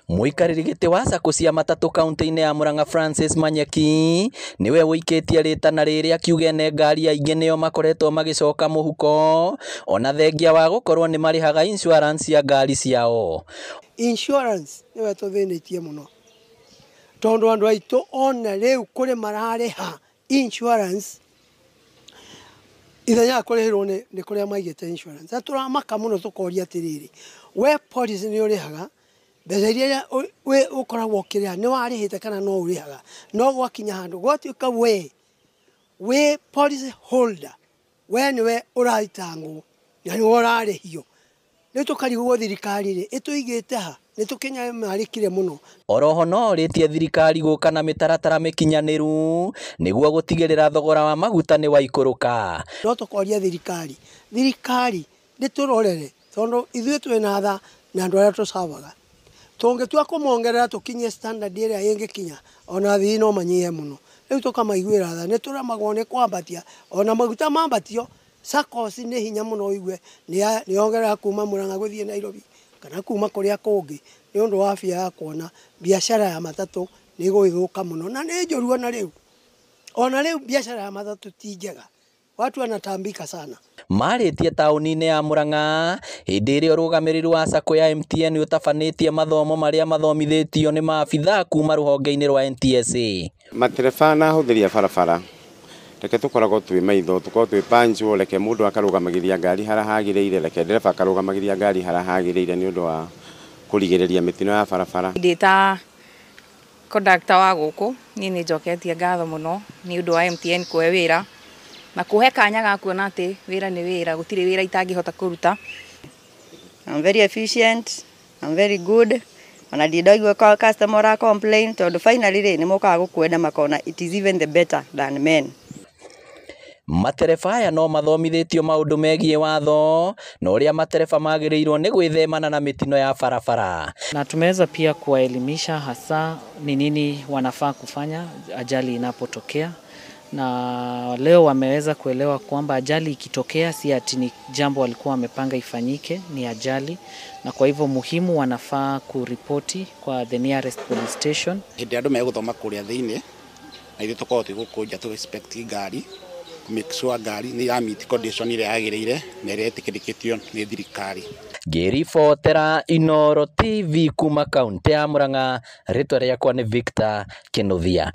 Muikarĩri gĩtĩ wa SACCO cia matatũ kaunti-inĩ ya Murang'a Francis Manyeki niwe wĩkĩtie rĩtana rĩrĩ akiuga ene ngari aingĩ nĩo makoretwo magĩcoka mũhuko ona thengia wa gũkorwo nĩ marĩhaga insurance ya ngari ciao. Insurance niwe tũthĩnĩtie mũno tondũ andũ aitũ ona rĩu kũrĩ mararĩha insurance ithenya kũrĩhĩrwo nĩ kũrĩa maigĩte insurance. Tũramaka mũno tũkoria atĩrĩrĩ, we policy nĩ ũrĩhaga mbeca iria ũkoragwo ũkĩrĩha nĩ warĩhĩte kana no ũrĩhaga, no gwakinya handũ gwatuĩka we policy holder we nĩwe ũraitangwo na nĩwe ũrarĩhio. Rĩu tũkarigwo thirikari-rĩ ĩtũigĩte ha? Nĩtũkĩnyamarĩkire mũno. Oroho no orĩtie thirikari gũka na mĩtaratara mĩkinyanĩru nĩguo gũtigĩrĩra thogora wa maguta nĩ waikũrũka. No tũkoria thirikari ndĩtũrorere tondũ ithuĩ twĩna tha na andũ arĩa tũcavaga. Tũngĩtua kũmongerera tũkinyie standard ĩrĩa ĩngĩkinya ona thii no manyihe mũno. Rĩu tũkamaiguĩra tha nĩtũramagwo nĩ kwambatia ona maguta mambatio SACCOs nĩ hinya mũno igue nĩongerera kuma Murang'a gũthiĩ Nairobi kana kuma kũrĩa kũngĩ nĩ ũndũ wa bia ya kuona biacara ya matatũ nĩ gũithũka mũno na nĩ njũru ona rĩu biacara ya matatũ ti njega, watu wanatambika sana. Marĩtie taũni-inĩ ya Murang'a hĩndĩ ĩrĩa ũrũgamĩrĩri wa SACCO ya MTN ũtabanĩtie mathomo marĩa mathomithĩtio nĩ maabithaa kuma rũhonge-inĩ rwa NTSA. Matereba na ahũthĩri a barabara reke tũkoragwo twĩ maitho, tũkorwo twĩ punctual, reke mũndũ akarũgamagĩria ngari harĩa hagĩrĩire, reke ndereba akarũgamagĩria ngari harĩa hagĩrĩire nĩ ũndũ wa kũrigĩrĩria mĩtino ya barabara. Ndĩta conductor wa gũkũ niĩ nĩ njoketie ngatho mũno nĩ ũndũ wa MTN kũhe wĩra na kũhe kanya ga kuona atĩ wĩra nĩ wĩra, gũtirĩ wĩra itangĩhota kũruta. I'm very efficient, I'm very good. Ona ndĩndaigua customer ra complain tondũ finally nĩ mokaga gũkwenda makona it is even the better than men. Matereba aya no mathomithĩtio maũndũ megiĩ watho na ũrĩa matereba magĩrĩirwo nĩ gwĩthemana na mĩtino ya barabara. Na tumeweza pia kuwaelimisha hasa ni nini wanafaa kufanya ajali inapotokea, na leo wameweza kuelewa kwamba ajali ikitokea si ati ni jambo walikuwa wamepanga ifanyike, ni ajali, na kwa hivyo muhimu wanafaa kuripoti kwa the nearest police station. Hĩndĩ andũ megũthoma kũrĩa thĩinĩ na ithuĩ tũkorwo twĩgũkũnja tũ respect ngari, make sure ngari nĩ ya meet condition iria yagĩrĩire na iria ĩtĩkĩrĩkĩtio nĩ thirikari. Ngĩribotera Inooro TV kuma kaunti ya Murang'a, rĩtwa rĩakwa nĩ Victor Kĩnuthia.